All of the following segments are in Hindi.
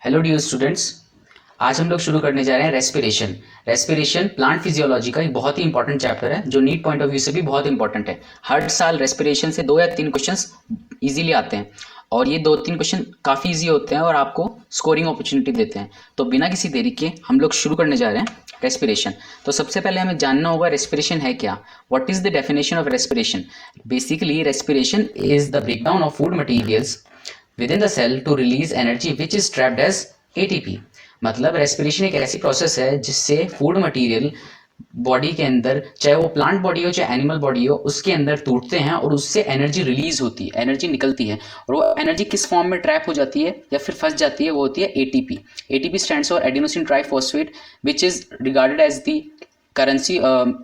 Hello dear students. आज हम लोग शुरू करने जा रहे हैं रेस्पिरेशन। रेस्पिरेशन प्लांट फिजियोलॉजी का एक बहुत ही इंपॉर्टेंट चैप्टर है जो नीट पॉइंट ऑफ व्यू से भी बहुत इंपॉर्टेंट है। हर साल रेस्पिरेशन से 2 या 3 क्वेश्चंस इजीली आते हैं और ये 2-3 क्वेश्चन काफ़ी इजी होते हैं और आपको स्कोरिंग अपॉर्चुनिटी देते हैं। तो बिना किसी देरी के हम लोग शुरू करने जा रहे हैं रेस्पिरेशन। तो सबसे पहले हमें जानना होगा रेस्पिरेशन है क्या। What is the definition of respiration. Basically respiration is the breakdown of food materials within the cell to release energy which is trapped as ATP। मतलब रेस्पिरेशन एक ऐसी प्रोसेस है जिससे फूड मटेरियल बॉडी के अंदर, चाहे वो प्लांट बॉडी हो चाहे एनिमल बॉडी हो, उसके अंदर टूटते हैं और उससे एनर्जी रिलीज होती है, एनर्जी निकलती है। और वो एनर्जी किस फॉर्म में ट्रैप हो जाती है या फिर फंस जाती है, वो होती है ATP. ATP stands for adenosine triphosphate which is regarded as the currency,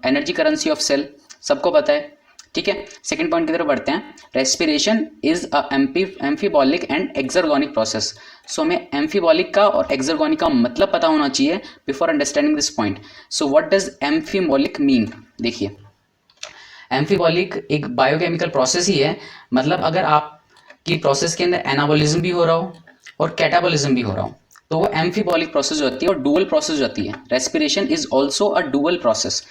energy currency of cell. सबको पता है, ठीक है। सेकंड पॉइंट की तरफ बढ़ते हैं। Respiration is a amphibolic and exergonic process. So हमें एम्फीबॉलिक का और एक्सर्गोनिक का मतलब पता होना चाहिए before understanding this point. So what does amphibolic mean. देखिए, एम्फीबॉलिक एक बायोकेमिकल प्रोसेस ही है। मतलब अगर आपकी प्रोसेस के अंदर एनाबॉलिज्म भी हो रहा हो और कैटाबॉलिज्म भी हो रहा हो तो वो एम्फीबॉलिक प्रोसेस होती है और डुअल प्रोसेस होती है। Respiration is also a dual process.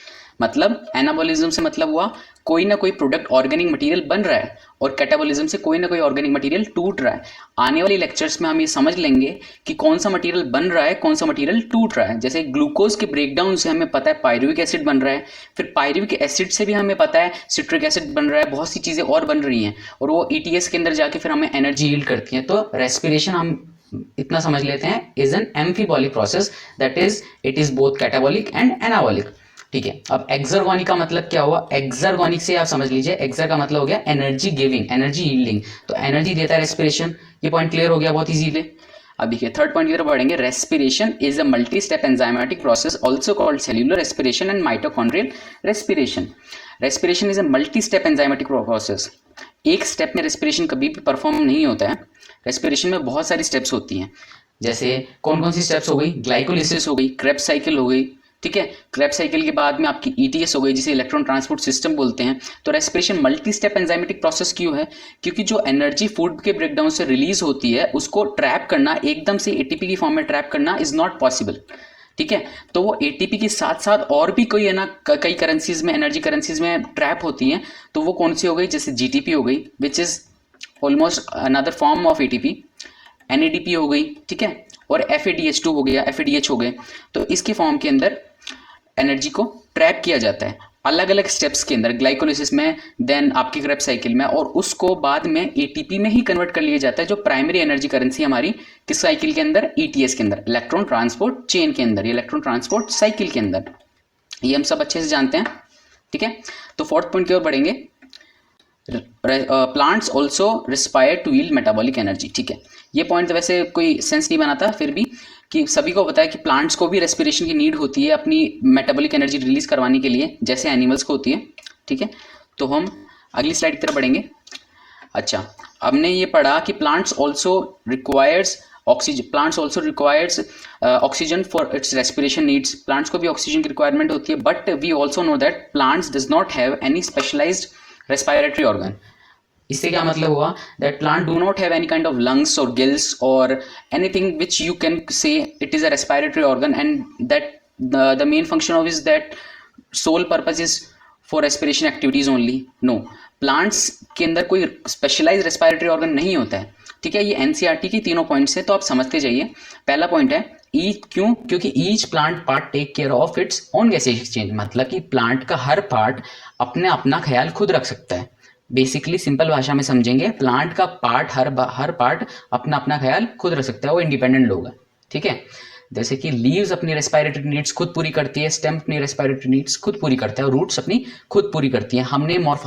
मतलब एनाबॉलिज्म से मतलब हुआ कोई ना कोई प्रोडक्ट ऑर्गेनिक मटेरियल बन रहा है और कैटाबॉलिज्म से कोई ना कोई ऑर्गेनिक मटेरियल टूट रहा है। आने वाली लेक्चर्स में हम ये समझ लेंगे कि कौन सा मटेरियल बन रहा है, कौन सा मटेरियल टूट रहा है। जैसे ग्लूकोज के ब्रेकडाउन से हमें पता है पायरुविक एसिड बन रहा है, फिर पायरुविक एसिड से भी हमें पता है सिट्रिक एसिड बन रहा है, बहुत सी चीज़ें और बन रही हैं और वो ईटीएस के अंदर जाके फिर हमें एनर्जी यील्ड करती हैं। तो रेस्पिरेशन हम इतना समझ लेते हैं is an amphibolic process, that is it is both catabolic and anabolic. ठीक है। अब एक्सर्गोनिक का मतलब क्या हुआ। एक्सर्गोनिक से आप समझ लीजिए, एक्सर का मतलब हो गया एनर्जी गिविंग, एनर्जी यील्डिंग। तो एनर्जी देता है रेस्पिरेशन। ये पॉइंट क्लियर हो गया बहुत इजीली। अब देखिए थर्ड पॉइंट की तरफ बढ़ेंगे। Respiration is a multi step enzymatic process also called cellular respiration and mitochondrial respiration. Respiration is a multi step enzymatic process. एक स्टेप में रेस्पिरेशन कभी भी परफॉर्म नहीं होता है। रेस्पिरेशन में बहुत सारी स्टेप्स होती हैं। जैसे कौन कौन सी स्टेप्स हो गई, ग्लाइकोलिसिस हो गई, क्रेब्स साइकिल हो गई, ठीक है। क्रेब्स साइकिल के बाद में आपकी ईटीएस हो गई जिसे इलेक्ट्रॉन ट्रांसपोर्ट सिस्टम बोलते हैं। तो respiration multi step enzymatic process क्यों है, क्योंकि जो एनर्जी फूड के ब्रेकडाउन से रिलीज होती है उसको ट्रैप करना, एकदम से एटीपी की फॉर्म में ट्रैप करना इज नॉट पॉसिबल, ठीक है। तो वो एटीपी के साथ साथ और भी कोई है ना, कई करेंसीज में, एनर्जी करेंसीज में ट्रैप होती हैं। तो वो कौन सी हो गई, जैसे जीटीपी हो गई which is almost another form of ATP, NADP हो गई, ठीक है, और एफएडीएच2 हो गया, एफएडीएच हो गए। तो इसके फॉर्म के अंदर एनर्जी को ट्रैप किया जाता है अलग अलग स्टेप्स के अंदर, ग्लाइकोलिसिस में, देन आपकी क्रेब्स साइकिल में, और उसको बाद में एटीपी में ही कन्वर्ट कर लिया जाता है जो प्राइमरी एनर्जी करेंसी हमारी किस साइकिल के अंदर, ईटीएस के अंदर, इलेक्ट्रॉन ट्रांसपोर्ट चेन के अंदर, इलेक्ट्रॉन ट्रांसपोर्ट साइकिल के अंदर। ये हम सब अच्छे से जानते हैं, ठीक है। तो फोर्थ पॉइंट की ओर बढ़ेंगे। Plants also respire to yield metabolic energy, ठीक है। ये पॉइंट वैसे कोई सेंस नहीं बनाता, फिर भी कि सभी को पता है कि प्लांट्स को भी रेस्पिरेशन की नीड होती है अपनी मेटाबॉलिक एनर्जी रिलीज करवाने के लिए, जैसे एनिमल्स को होती है, ठीक है। तो हम अगली स्लाइड की तरफ बढ़ेंगे। अच्छा, हमने ये पढ़ा कि plants also requires oxygen, plants also requires oxygen for its respiration needs. Plants को भी ऑक्सीजन की रिक्वायरमेंट होती है, but we also know that plants does not have any specialized respiratory organ. इससे क्या मतलब हुआ, that plant do not have any kind of lungs और गिल्स और anything which you can say it is a respiratory organ, and that the main function of is that sole purpose is for respiration activities only. No, plants के अंदर कोई स्पेशलाइज रेस्पिरेटरी ऑर्गन नहीं होता है, ठीक है। ये एनसीईआरटी की तीनों पॉइंट्स है, तो आप समझते जाइए। पहला पॉइंट है क्यों, क्योंकि each plant part take care of its own gas exchange. मतलब कि प्लांट का हर पार्ट अपने अपना ख्याल खुद रख सकता है। बेसिकली सिंपल भाषा में समझेंगे, प्लांट का पार्ट, हर पार्ट अपना अपना ख्याल खुद रख सकता है, वो इंडिपेंडेंट लोग है, ठीक है। जैसे कि लीव्स अपनी रेस्पिरेटरी नीड्स खुद पूरी करती है, स्टेम अपनी रेस्पिरेटरी नीड्स खुद पूरी करता है और रूट्स अपनी खुद पूरी करती है। हम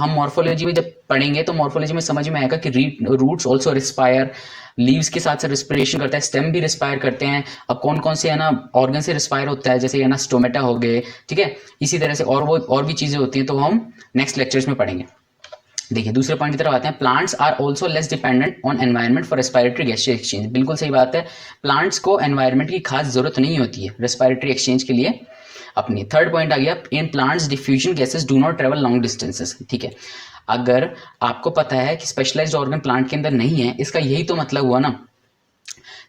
मॉर्फोलॉजी में जब पढ़ेंगे तो मॉर्फोलॉजी में समझ में आएगा कि रूट्स ऑल्सो रिस्पायर, लीव्स के साथ साथ रिस्पिरेशन करता है, स्टेम भी रिस्पायर करते हैं। अब कौन कौन से है ना ऑर्गन से रिस्पायर होता है, जैसे है ना स्टोमेटा हो गए, ठीक है। इसी तरह से और भी चीजें होती हैं, तो हम नेक्स्ट लेक्चर्स में पढ़ेंगे। देखिए दूसरे पॉइंट की तरफ आते हैं। Plants are also less dependent on environment for respiratory gas exchange. बिल्कुल सही बात है, प्लांट्स को एनवायरनमेंट की खास जरूरत नहीं होती है रेस्पिरेटरी एक्सचेंज के लिए अपनी। थर्ड पॉइंट आ गया, in plants diffusion gases do not travel long distances, ठीक है। अगर आपको पता है कि स्पेशलाइज्ड ऑर्गन प्लांट के अंदर नहीं है, इसका यही तो मतलब हुआ ना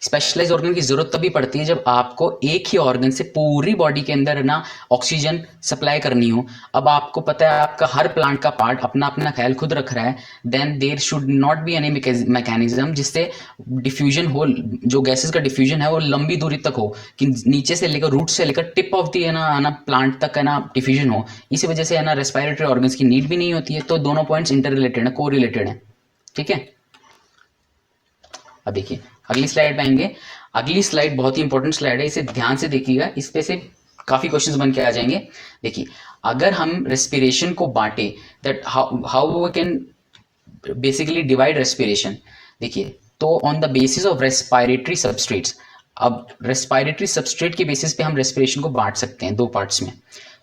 स्पेशलाइज ऑर्गन की जरूरत तभी पड़ती है जब आपको एक ही ऑर्गन से पूरी बॉडी के अंदर ना ऑक्सीजन सप्लाई करनी हो। अब आपको पता है आपका हर प्लांट का पार्ट अपना अपना ख्याल खुद रख रहा है, then there should not be any mechanism जिससे डिफ्यूजन हो, जो गैसेस का डिफ्यूजन है वो लंबी दूरी तक हो, कि नीचे से लेकर रूट से लेकर टिप ऑफ दी है ना प्लांट तक है ना डिफ्यूजन हो। इसी वजह से है ना रेस्पिरेटरी ऑर्गन्स की नीड भी नहीं होती है। तो दोनों पॉइंट्स इंटर रिलेटेड है, को रिलेटेड है। ठीक है, अब देखिए अगली स्लाइड पे आएंगे। अगली स्लाइड बहुत ही इंपॉर्टेंट स्लाइड है, इसे ध्यान से देखिएगा, इस पे से काफी क्वेश्चंस बन के आ जाएंगे। देखिए अगर हम रेस्पिरेशन को बांटे, that how we can basically divide respiration, देखिए तो on the basis of respiratory substrates. अब रेस्पिरेटरी सबस्ट्रेट के बेसिस पे हम रेस्पिरेशन को बांट सकते हैं दो पार्ट्स में।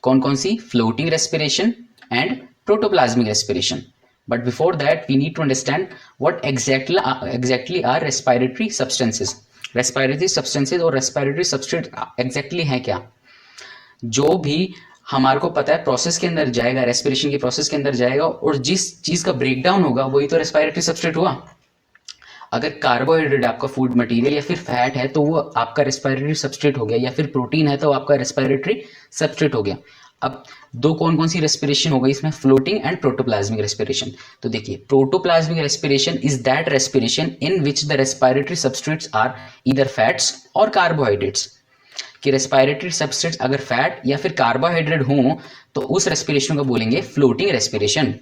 कौन कौन सी? Floating respiration and protoplasmic respiration. But before that, we need to understand what exactly are respiratory substances. Respiratory substances और respiratory substrate exactly है क्या? जो भी हमारे को पता है प्रोसेस के अंदर जाएगा, रेस्पिरेशन की प्रोसेस के अंदर जाएगा, और जिस चीज का ब्रेकडाउन होगा वही तो रेस्पिरेटरी सबस्ट्रेट हुआ। अगर कार्बोहाइड्रेट आपका फूड मटेरियल या फिर फैट है तो वो आपका रेस्पिरेटरी सबस्ट्रेट हो गया, या फिर प्रोटीन है तो आपका रेस्पिरेटरी सबस्ट्रेट हो गया। अब दो कौन कौन सी रेस्पिरेशन हो गई इसमें? Floating and protoplasmic respiration. तो देखिए protoplasmic respiration is that respiration in which the respiratory substrates are either fats और कार्बोहाइड्रेट्स। कि रेस्पिरेटरी सबस्ट्रेट्स अगर फैट या फिर कार्बोहाइड्रेट हो तो उस रेस्पिरेशन को बोलेंगे फ्लोटिंग रेस्पिरेशन।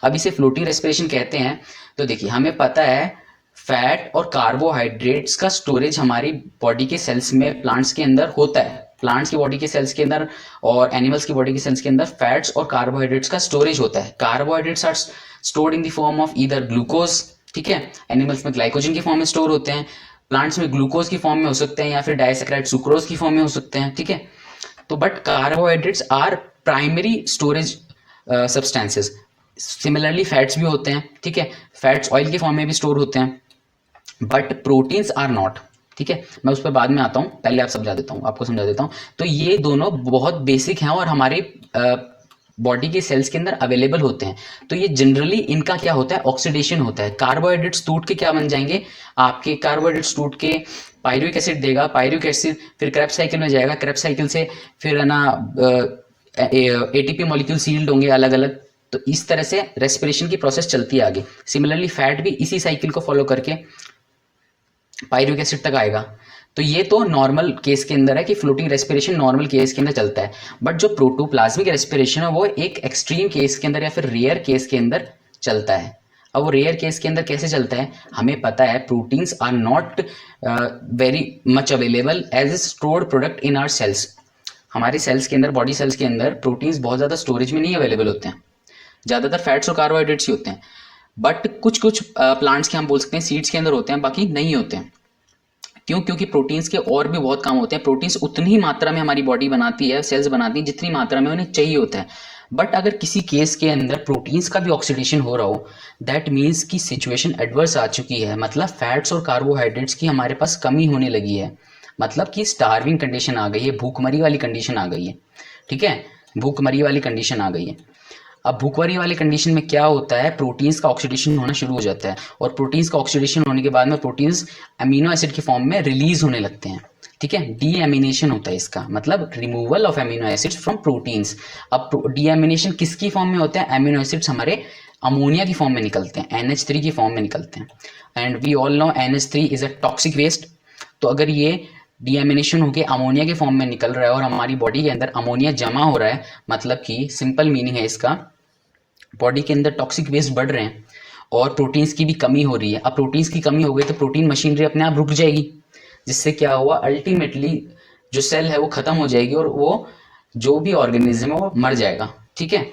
अब इसे फ्लोटिंग रेस्पिरेशन कहते हैं। तो देखिए हमें पता है फैट और कार्बोहाइड्रेट्स का स्टोरेज हमारी बॉडी के सेल्स में, प्लांट्स के अंदर होता है। प्लांट्स की बॉडी के सेल्स के अंदर और एनिमल्स की बॉडी के सेल्स के अंदर फैट्स और कार्बोहाइड्रेट्स का स्टोरेज होता है। Carbohydrates are stored in the form of either glucose, ठीक है, एनिमल्स में ग्लाइकोजन की फॉर्म में स्टोर होते हैं, प्लांट्स में ग्लूकोज की फॉर्म में हो सकते हैं, या फिर डाइसैकेराइड सुक्रोज की फॉर्म में हो सकते हैं। ठीक है, तो but carbohydrates are primary storage substances. Similarly fats भी होते हैं, ठीक है, फैट्स ऑयल की फॉर्म में भी स्टोर होते हैं, बट प्रोटीन्स आर नॉट। ठीक है, मैं उस पर बाद में आता हूं, पहले आप समझा देता हूं, आपको समझा देता हूं। तो ये दोनों बहुत बेसिक हैं और हमारे बॉडी के सेल्स के अंदर अवेलेबल होते हैं। तो ये जनरली इनका क्या होता है? ऑक्सीडेशन होता है। कार्बोहाइड्रेट्स टूट के क्या बन जाएंगे आपके? कार्बोहाइड्रेट्स टूट के पायरुविक एसिड देगा, पायरुविक एसिड फिर क्रेब्स साइकिल में जाएगा, क्रेब्स साइकिल से फिर है ना एटीपी मॉलिक्यूल सील्ड होंगे अलग अलग। तो इस तरह से रेस्पिरेशन की प्रोसेस चलती है आगे। सिमिलरली फैट भी इसी साइकिल को फॉलो करके पायरुविक एसिड तक आएगा। तो ये तो नॉर्मल केस के अंदर है कि फ्लोटिंग रेस्पिरेशन नॉर्मल केस के अंदर चलता है, बट जो प्रोटोप्लाज्मिक रेस्पिरेशन है वो एक एक्सट्रीम केस के अंदर या फिर रेयर केस के अंदर चलता है। अब वो रेयर केस के अंदर कैसे चलता है? हमें पता है proteins are not very much available as a stored product in our cells. हमारे सेल्स के अंदर, बॉडी सेल्स के अंदर प्रोटीन्स बहुत ज़्यादा स्टोरेज में नहीं अवेलेबल होते हैं, ज़्यादातर फैट्स और कार्बोहाइड्रेट्स ही होते हैं। बट कुछ कुछ प्लांट्स के हम बोल सकते हैं सीड्स के अंदर होते हैं, बाकी नहीं होते हैं। क्यों? क्योंकि प्रोटीन्स के और भी बहुत काम होते हैं। प्रोटीन्स उतनी ही मात्रा में हमारी बॉडी बनाती है, सेल्स बनाती है, जितनी मात्रा में उन्हें चाहिए होता है। बट अगर किसी केस के अंदर प्रोटीन्स का भी ऑक्सीडेशन हो रहा हो, दैट मीन्स की सिचुएशन एडवर्स आ चुकी है, मतलब फैट्स और कार्बोहाइड्रेट्स की हमारे पास कमी होने लगी है, मतलब कि स्टार्विंग कंडीशन आ गई है, भूखमरी वाली कंडीशन आ गई है। ठीक है, भूखमरी वाली कंडीशन आ गई है। अब भूखमरी वाली कंडीशन में क्या होता है? प्रोटीन्स का ऑक्सीडेशन होना शुरू हो जाता है, और प्रोटीन्स का ऑक्सीडेशन होने के बाद में प्रोटीन्स अमीनो एसिड के फॉर्म में रिलीज होने लगते हैं। ठीक है, डीएमिनेशन होता है इसका मतलब removal of amino acids from proteins. अब डीएमिनेशन किसकी फॉर्म में होता है? अमीनो एसिड्स हमारे अमोनिया की फॉर्म में निकलते हैं, NH3 की फॉर्म में निकलते हैं। And we all know NH3 is a toxic waste. तो अगर ये डीएमिनेशन होकर अमोनिया के फॉर्म में निकल रहा है और हमारी बॉडी के अंदर अमोनिया जमा हो रहा है, मतलब कि सिंपल मीनिंग है इसका, बॉडी के अंदर टॉक्सिक वेस्ट बढ़ रहे हैं और प्रोटीन्स की भी कमी हो रही है। अब प्रोटीन्स की कमी हो गई तो प्रोटीन मशीनरी अपने आप रुक जाएगी, जिससे क्या हुआ? अल्टीमेटली जो सेल है वो खत्म हो जाएगी और वो जो भी ऑर्गेनिज्म है वो मर जाएगा। ठीक है,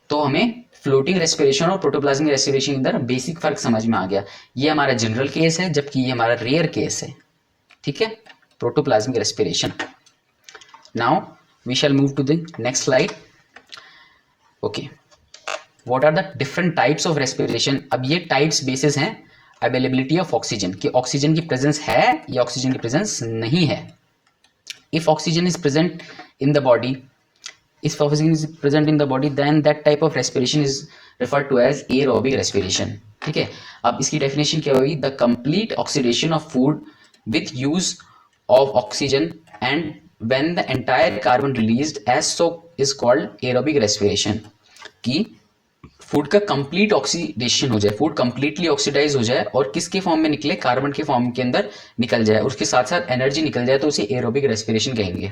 तो हमें फ्लोटिंग रेस्पिरेशन और प्रोटोप्लाज्मिक रेस्पिरेशन के अंदर बेसिक फर्क समझ में आ गया। ये हमारा जनरल केस है, जबकि ये हमारा रेयर केस है। ठीक है, protoplasmic respiration. Now we shall move to the next slide. Okay, What are the different types of respiration? अब ये टाइप्स बेसिस हैं अवेलेबिलिटी ऑफ ऑक्सीजन, कि ऑक्सीजन की प्रेजेंस है या ऑक्सीजन की प्रेजेंस नहीं है। If oxygen is present in the body, if oxygen is present in the body, then that type of respiration is referred to as aerobic respiration. ठीक है, अब इसकी डेफिनेशन क्या होगी? The complete oxidation of food with use of oxygen, and when the entire carbon released as so is called aerobic respiration। कि फूड का कंप्लीट ऑक्सीडेशन हो जाए, फूड कंप्लीटली ऑक्सीडाइज हो जाए और किसके फॉर्म में निकले, कार्बन के फॉर्म के अंदर निकल जाए, उसके साथ साथ एनर्जी निकल जाए, तो उसे एरोबिक रेस्पिरेशन कहेंगे।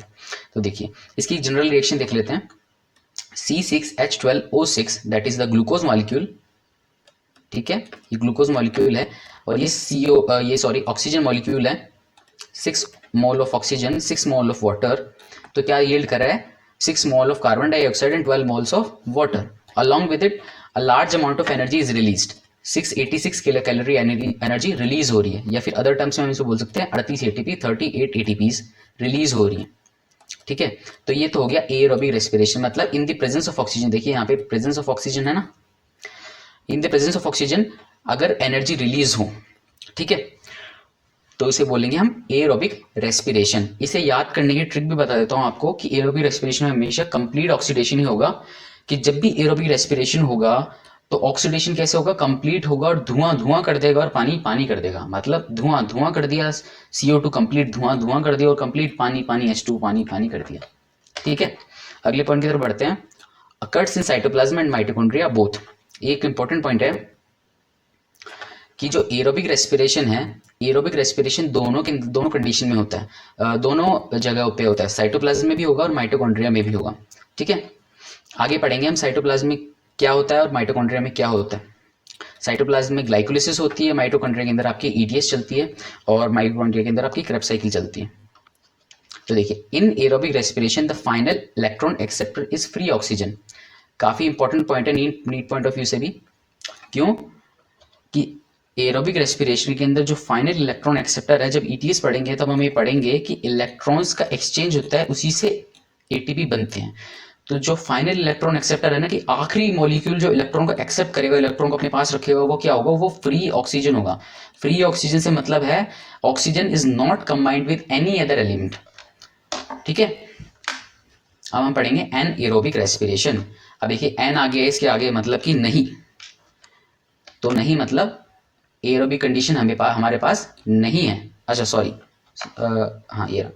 तो देखिए इसकी जनरल रिएक्शन देख लेते हैं। C6H12O6 that is the glucose molecule, ठीक है, ये ग्लूकोज मॉलिक्यूल है, और ये ऑक्सीजन मॉलिक्यूल है। 6 mole of oxygen, 6 mole of water, तो क्या यील्ड कर रहा है, 6 mole of carbon dioxide and 12 moles of water. Along with it a large amount of energy is released, 686 kilo calorie energy release हो रही है, या फिर अदर टर्म्स में हम इसे बोल सकते हैं 38 एटीपी, 38 एटीपीज रिलीज हो रही है, ठीक है। तो ये तो हो गया एरोबिक रेस्पिरेशन, मतलब in the presence of oxygen. देखिए यहाँ पे प्रेजेंस ऑफ ऑक्सीजन है ना, in the presence of oxygen अगर एनर्जी रिलीज हो, ठीक है, तो इसे बोलेंगे हम एरोबिक रेस्पिरेशन। इसे याद करने की ट्रिक भी बता देता हूं आपको कि एरोबिक रेस्पिरेशन में हमेशा कंप्लीट ऑक्सीडेशन ही होगा, कि जब भी एरोबिक रेस्पिरेशन होगा तो ऑक्सीडेशन कैसे होगा, कंप्लीट होगा, और धुआं धुआं कर देगा और पानी पानी कर देगा, मतलब धुआं धुआं कर दिया, CO2 कंप्लीट धुआं धुआं कर दिया, और कंप्लीट पानी पानी H2 पानी पानी कर दिया, ठीक है। अगले पॉइंट की तरफ बढ़ते हैं। Occurs in cytoplasm and mitochondria both. एक इंपॉर्टेंट पॉइंट है कि जो एरोबिक रेस्पिरेशन है, एरोबिक रेस्पिरेशन दोनों कंडीशन में होता है, दोनों जगह पे होता है, साइटोप्लाज्म में भी होगा और माइटोकॉन्ड्रिया में भी होगा, ठीक है। आगे पढ़ेंगे हम साइटोप्लाज्म में क्या होता है और माइटोकॉन्ड्रिया में क्या होता है। साइटोप्लाज्म में ग्लाइकोलिसिस होती है, माइटोकॉन्ड्रिया के अंदर आपकी EDS चलती है, और माइटोकॉन्ड्रिया के अंदर आपकी क्रेब्स साइकिल चलती है। तो देखिए in aerobic respiration the final electron acceptor is free oxygen. काफी इंपॉर्टेंट पॉइंट है नीट पॉइंट ऑफ व्यू से भी। क्यों कि एरोबिक रेस्पिरेशन के अंदर जो फाइनल इलेक्ट्रॉन एक्सेप्टर है, जब ETS पढ़ेंगे तब हम ये पढ़ेंगे कि इलेक्ट्रॉन्स का एक्सचेंज होता है, उसी से ATP बनते हैं। तो जो फाइनल इलेक्ट्रॉन एक्सेप्टर है ना, कि आखिरी मॉलिक्यूल जो इलेक्ट्रॉन को एक्सेप्ट करेगा, इलेक्ट्रॉन को अपने पास रखेगा, वो क्या होगा, वो फ्री ऑक्सीजन होगा। फ्री ऑक्सीजन से मतलब है oxygen is not combined with any other element, ठीक है। अब हम पढ़ेंगे एन एरोबिक रेस्पिरेशन। अब देखिए एन आगे है, इसके आगे मतलब कि नहीं, तो नहीं मतलब एरोबिक कंडीशन हमारे पास नहीं है। अच्छा सॉरी, हाँ ये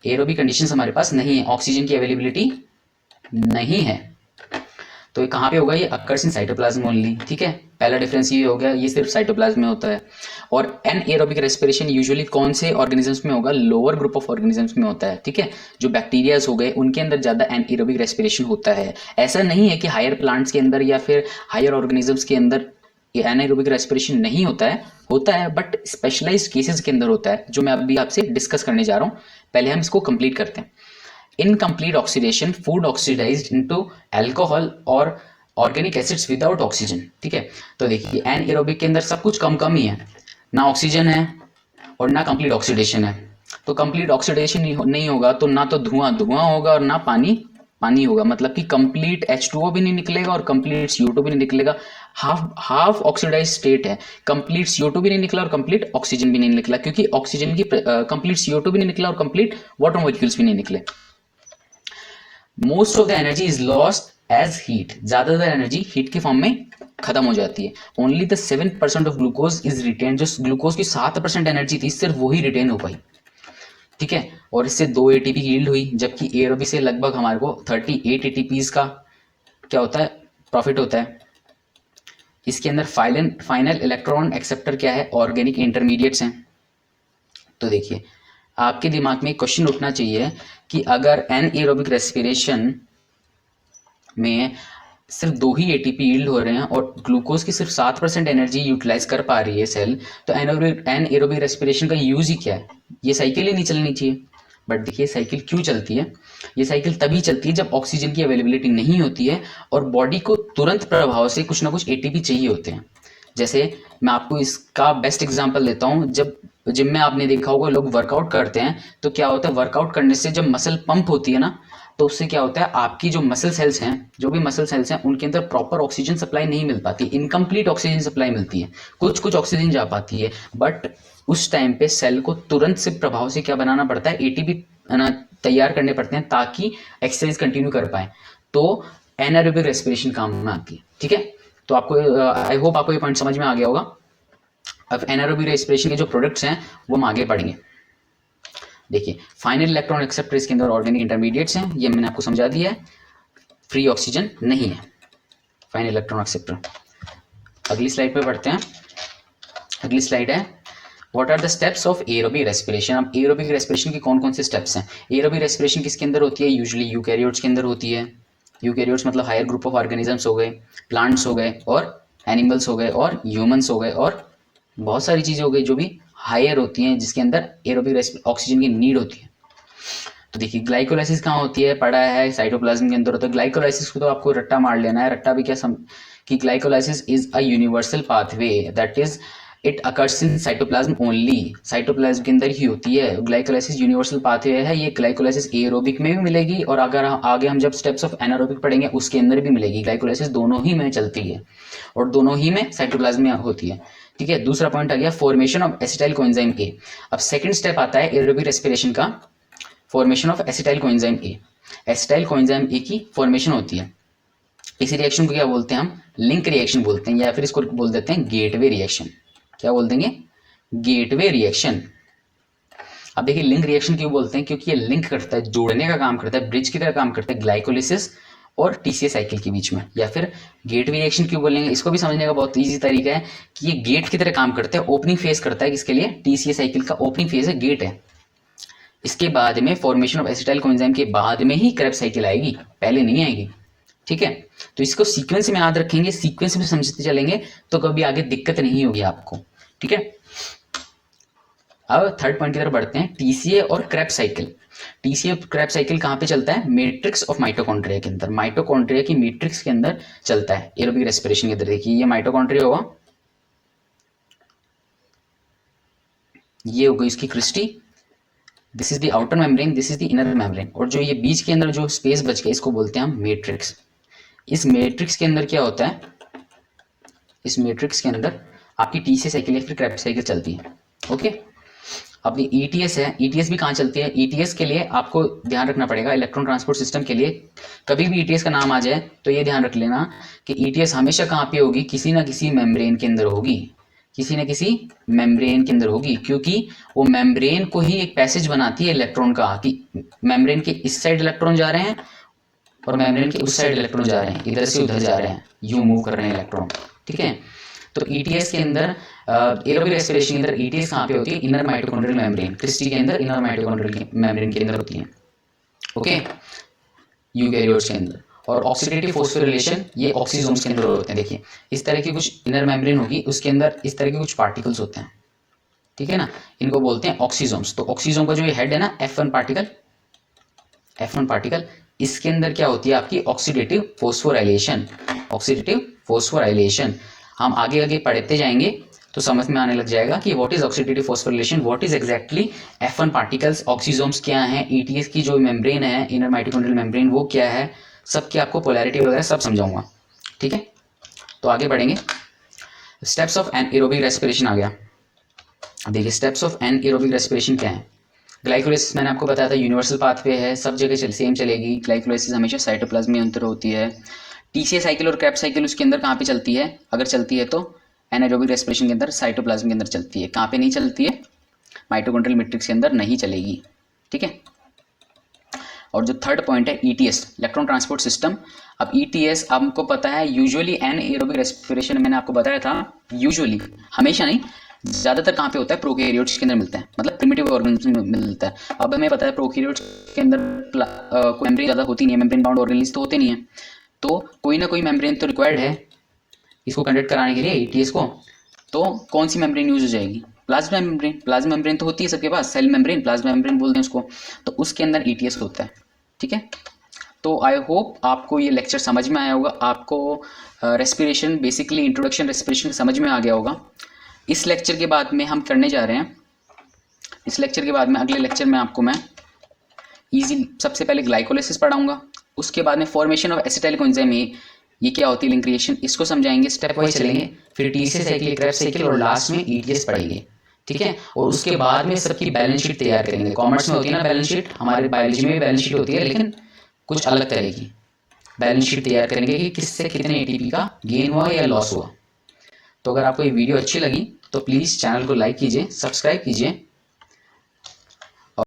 एरोबिक कंडीशंस हमारे पास नहीं है, ऑक्सीजन की अवेलेबिलिटी नहीं है। तो ये कहाँ पे होगा, ये अकर्स इन साइटोप्लाज्म ओनली, ठीक है। पहला डिफरेंस ये हो गया, ये सिर्फ साइटोप्लाज्म में होता है। और एन एरोबिक रेस्पिरेशन यूजुअली कौन से ऑर्गेनिजम्स में होगा, लोअर ग्रुप ऑफ ऑर्गेनिजम्स में होता है, ठीक है। जो बैक्टीरियाज हो गए उनके अंदर ज्यादा एन एरोबिक रेस्पिरेशन होता है। ऐसा नहीं है कि हायर प्लांट्स के अंदर या फिर हायर ऑर्गेनिजम्स के अंदर एनाएरोबिक रेस्पिरेशन नहीं होता है, बट स्पेशलाइज्ड केसेस के अंदर होता है, जो मैं अभी आपसे डिस्कस करने जा रहा हूँ। पहले हम इसको कंप्लीट करते हैं। Incomplete oxidation, food oxidized into alcohol और ऑर्गेनिक एसिड्स विदाउट ऑक्सीजन, ठीक है। तो देखिए एनाएरोबिक के अंदर सब कुछ कम कम ही है, ना ऑक्सीजन है और ना कंप्लीट ऑक्सीडेशन है। तो कंप्लीट ऑक्सीडेशन नहीं होगा तो ना तो धुआं धुआं होगा और ना पानी पानी होगा, मतलब कि कंप्लीट H2O भी नहीं निकलेगा और कंप्लीट CO2 भी नहीं निकलेगा। हाफ ऑक्सीडाइज स्टेट है, कंप्लीट CO2 भी नहीं निकला और कंप्लीट ऑक्सीजन भी नहीं निकला, क्योंकि ऑक्सीजन की कंप्लीट CO2 भी नहीं निकला और कंप्लीट वाटर मॉलिक्यूल्स भी नहीं निकले। Most of the energy is lost as heat, ज्यादातर एनर्जी हीट के फॉर्म में खत्म हो जाती है। Only the 7% of glucose is retain, जो ग्लूकोज की 7% एनर्जी थी सिर्फ वही रिटेन हो पाई, ठीक है। और इससे 2 ATP यील्ड हुई, जबकि एरोबिक से लगभग हमारे को 38 ATPs का क्या होता है, प्रॉफिट होता है। इसके अंदर फाइनल इलेक्ट्रॉन एक्सेप्टर क्या है, ऑर्गेनिक इंटरमीडिएट्स हैं। तो देखिए आपके दिमाग में एक क्वेश्चन उठना चाहिए कि अगर एनाएरोबिक रेस्पिरेशन में सिर्फ 2 ही ATP यील्ड हो रहे हैं और ग्लूकोज की सिर्फ 7% एनर्जी यूटिलाइज कर पा रही है सेल, तो एनाएरोबिक रेस्पिरेशन का यूज ही क्या है, ये साइकिल ही नहीं चलनी चाहिए। बट देखिए साइकिल क्यों चलती है, ये साइकिल तभी चलती है जब ऑक्सीजन की अवेलेबिलिटी नहीं होती है और बॉडी को तुरंत प्रभाव से कुछ ना कुछ ATP चाहिए होते हैं। जैसे मैं आपको इसका बेस्ट एग्जांपल देता हूँ, जब जिम में आपने देखा होगा लोग वर्कआउट करते हैं, तो क्या होता है, वर्कआउट करने से जब मसल पंप होती है ना, तो उससे क्या होता है, आपकी जो मसल सेल्स हैं, जो भी मसल सेल्स हैं, उनके अंदर प्रॉपर ऑक्सीजन सप्लाई नहीं मिल पाती, इनकम्प्लीट ऑक्सीजन सप्लाई मिलती है, कुछ कुछ ऑक्सीजन जा पाती है। बट उस टाइम पे सेल को तुरंत से प्रभाव से क्या बनाना पड़ता है, ATP तैयार करने पड़ते हैं ताकि एक्सरसाइज कंटिन्यू कर पाए। तो एनाएरोबिक रेस्पिरेशन काम में आती है, ठीक है। तो आपको आई होप आपको ये पॉइंट समझ में आ गया होगा। अब एनारोबिक रेस्पिरेशन के जो प्रोडक्ट्स हैं वो हम आगे पढ़ेंगे। देखिए फाइनल इलेक्ट्रॉन एक्सेप्टर इसके अंदर ऑर्गेनिक इंटरमीडिएट्स हैं, ये मैंने आपको समझा दिया है, फ्री ऑक्सीजन नहीं है फाइनल इलेक्ट्रॉन एक्सेप्टर। अगली स्लाइड पे बढ़ते हैं। अगली स्लाइड है what are the steps of aerobic respiration. अब एरोबिक रेस्पिरेशन की कौन कौन से स्टेप्स हैं। एरोबिक रेस्पिरेशन किसके अंदर होती है, यूजुअली यूकैरियोट्स के अंदर होती है। यूकैरियोट्स मतलब हायर ग्रुप ऑफ ऑर्गेनिजम्स हो गए, प्लांट्स हो गए और एनिमल्स हो गए और ह्यूमंस हो गए और बहुत सारी चीज़ें हो गई जो भी हायर होती हैं जिसके अंदर एरोबिक ऑक्सीजन की नीड होती है। तो देखिए ग्लाइकोलाइसिस कहाँ होती है, पढ़ा है साइटोप्लाज्म के अंदर होता है। ग्लाइकोलाइसिस को तो आपको रट्टा मार लेना है, रट्टा भी क्या कि glycolysis is a universal pathway that is it occurs in cytoplasm only, cytoplasm के अंदर ही होती है। ग्लाइकोलाइसिस यूनिवर्सल पाथवे है, ये ग्लाइकोलाइसिस एरोबिक में भी मिलेगी और अगर आगे हम जब स्टेप्स ऑफ एनारोबिक पढ़ेंगे उसके अंदर भी मिलेगी। ग्लाइकोलाइसिस दोनों ही में चलती है और दोनों ही में साइटोप्लाज्म में होती है। ठीक है, दूसरा पॉइंट आ गया formation of acetyl coenzyme A. अब सेकंड स्टेप आता है एरोबिक रेस्पिरेशन का, formation of acetyl coenzyme A. Acetyl coenzyme A की फॉर्मेशन होती है। इस रिएक्शन को क्या बोलते हैं हम, लिंक रिएक्शन बोलते हैं या फिर इसको बोल देते हैं गेटवे रिएक्शन। क्या बोल देंगे, गेटवे रिएक्शन। अब देखिए लिंक रिएक्शन क्यों बोलते हैं, क्योंकि ये लिंक करता है, जोड़ने का काम करता है, ब्रिज की तरह काम करता है ग्लाइकोलिसिस और टीसीए साइकिल के बीच में। या फिर गेटवे रिएक्शन क्यों बोलेंगे, इसको भी समझने का बहुत इजी तरीका है कि ये गेट की तरह काम करता है, ओपनिंग फेज करता है। किसके लिए, टीसीए साइकिल का ओपनिंग फेज है, गेट है। इसके बाद में फॉर्मेशन ऑफ एसिटाइल कोएंजाइम के बाद में ही क्रेब्स साइकिल आएगी, पहले नहीं आएगी। ठीक है, तो इसको सीक्वेंस में याद रखेंगे, सीक्वेंस में समझते चलेंगे तो कभी आगे दिक्कत नहीं होगी आपको। ठीक है, अब थर्ड पॉइंट की तरफ बढ़ते हैं, टीसीए और क्रेब्स साइकिल। टीसीए और क्रेब्स साइकिल कहाँ पे चलता है, मैट्रिक्स ऑफ माइटोकॉन्ड्रिया के अंदर, माइटोकॉन्ड्रिया की मैट्रिक्स के अंदर चलता है एरोबिक रेस्पिरेशन के अंदर। देखिए ये माइटोकॉन्ड्रिया होगा, ये हो गई इसकी cristae, this is the outer membrane, this is the inner membrane, और जो ये बीच के अंदर जो स्पेस बच गया इसको बोलते हैं हम मैट्रिक्स। इस मैट्रिक्स के अंदर क्या होता है, इस मैट्रिक्स के अंदर आपकी टीसीए साइकिल या फिर क्रेब्स साइकिल चलती है। ओके, अब ये ईटीएस है, ईटीएस भी कहाँ चलती है। ईटीएस के लिए आपको ध्यान रखना पड़ेगा, इलेक्ट्रॉन ट्रांसपोर्ट सिस्टम के लिए कभी भी ईटीएस का नाम आ जाए तो ये ध्यान रख लेना कि ईटीएस हमेशा कहाँ पे होगी, किसी ना किसी मेम्ब्रेन के अंदर होगी, किसी न किसी मेम्ब्रेन के अंदर होगी, क्योंकि वो मेम्ब्रेन को ही एक पैसेज बनाती है इलेक्ट्रॉन का, कि मेम्ब्रेन के इस साइड इलेक्ट्रॉन जा रहे हैं और मेम्ब्रेन के उस साइड इलेक्ट्रॉन जा रहे हैं, इधर से उधर जा रहे हैं, यूं मूव कर रहे हैं इलेक्ट्रॉन। ठीक है, तो ईटीएस के अंदर एरोबिक रेस्पिरेशन के अंदर ईटीएस कहाँ पे होती है, इनर माइटोकॉन्ड्रियल मेम्ब्रेन, क्रिस्टी के अंदर इनर माइटोकॉन्ड्रियल मेम्ब्रेन के अंदर होती है। ओके, यूकैरियोट्स के अंदर। और ऑक्सीडेटिव फॉस्फोरिलेशन ये ऑक्सीजोम्स के अंदर होते हैं। देखिए इस तरह की कुछ इनर मेम्ब्रेन होगी, उसके अंदर इस तरह के कुछ पार्टिकल्स होते हैं। ठीक है ना, इनको बोलते हैं ऑक्सीजोम्स। तो ऑक्सीजोम का जो ये हेड है ना, F1 पार्टिकल, F1 पार्टिकल, इसके अंदर क्या होती है आपकी ऑक्सीडेटिव फॉस्फोराइलेशन, ऑक्सीडेटिव फॉस्फोराइलेशन। हम आगे आगे पढ़ते जाएंगे तो समझ में आने लग जाएगा कि what is oxidative phosphorylation, what is exactly F1 particles, oxysomes क्या है, ईटीएस की जो मेम्ब्रेन है इनर माइटोकॉन्ड्रियल मेम्ब्रेन वो क्या है, सब की आपको पोलैरिटी वगैरह सब समझाऊंगा। ठीक है, तो आगे बढ़ेंगे। स्टेप्स ऑफ एनाएरोबिक रेस्पिरेशन आ गया। देखिए स्टेप्स ऑफ एनाएरोबिक रेस्पिरेशन क्या है। ग्लाइकोलाइसिस मैंने आपको बताया था यूनिवर्सल पाथवे है, सब जगह सेम चलेगी। ग्लाइकोलाइसिस हमेशा साइटोप्लाज्म में अंतर होती है। टीसीए साइकिल और क्रेब्स साइकिल उसके अंदर कहाँ पे चलती है, अगर चलती है तो एनाएरोबिक रेस्पिरेशन के अंदर साइटोप्लाज्म के अंदर चलती है। कहाँ पे नहीं चलती है, माइटोकॉन्ड्रियल मैट्रिक्स के अंदर नहीं चलेगी। ठीक है, और जो थर्ड पॉइंट है ईटीएस, इलेक्ट्रॉन ट्रांसपोर्ट सिस्टम। अब ईटीएस आपको पता है यूजुअली एनाएरोबिक रेस्पिरेशन मैंने आपको बताया था, यूजुअली हमेशा नहीं, ज्यादातर कहाँ पे होता है, प्रोकैरियोट्स के अंदर मिलता है, मतलब प्रिमिटिव ऑर्गेनिज्म में मिलता है। अब हमें पता है प्रोकैरियोट्स के अंदर कोई मेम्ब्रेन ज्यादा होती नहीं है, मेम्ब्रेन बाउंड ऑर्गेनेल्स तो होते नहीं है, तो कोई ना कोई मेम्ब्रेन तो रिक्वायर्ड है इसको कंडक्ट कराने के लिए ईटीएस को। तो कौन सी मेम्ब्रेन यूज हो जाएगी, प्लाज्मा मेम्ब्रेन। प्लाज्मा मेम्ब्रेन तो होती है सबके पास, सेल मेम्ब्रेन, प्लाज्मा मेम्ब्रेन बोलते हैं उसको, तो उसके अंदर ईटीएस होता है। ठीक है, तो आई होप आपको ये लेक्चर समझ में आया होगा, आपको रेस्पिरेशन बेसिकली इंट्रोडक्शन रेस्पिरेशन समझ में आ गया होगा। इस लेक्चर के बाद में हम करने जा रहे हैं, इस लेक्चर के बाद में अगले लेक्चर में आपको मैं इजी सबसे पहले ग्लाइकोलाइसिस पढ़ाऊंगा, उसके बाद में formation of acetyl coenzyme A, ये क्या होती है लिंक रिएक्शन, इसको समझाएंगे, स्टेप वाइज चलेंगे, फिर टीसीए साइकिल, क्रेब्स साइकिल और लास्ट में ईटीएस पढ़ेंगे। ठीक है, और उसके बाद में सबकी बैलेंस शीट तैयार करेंगे। कॉमर्स में होती है ना बैलेंस शीट, हमारे बायोलॉजी में भी बैलेंस शीट होती है, लेकिन कुछ अलग तरह की बैलेंस शीट तैयार करेंगे कि किससे कितने एटीपी का गेन हुआ या लॉस हुआ। तो अगर आपको ये वीडियो अच्छी लगी तो प्लीज़ चैनल को लाइक कीजिए, सब्सक्राइब कीजिए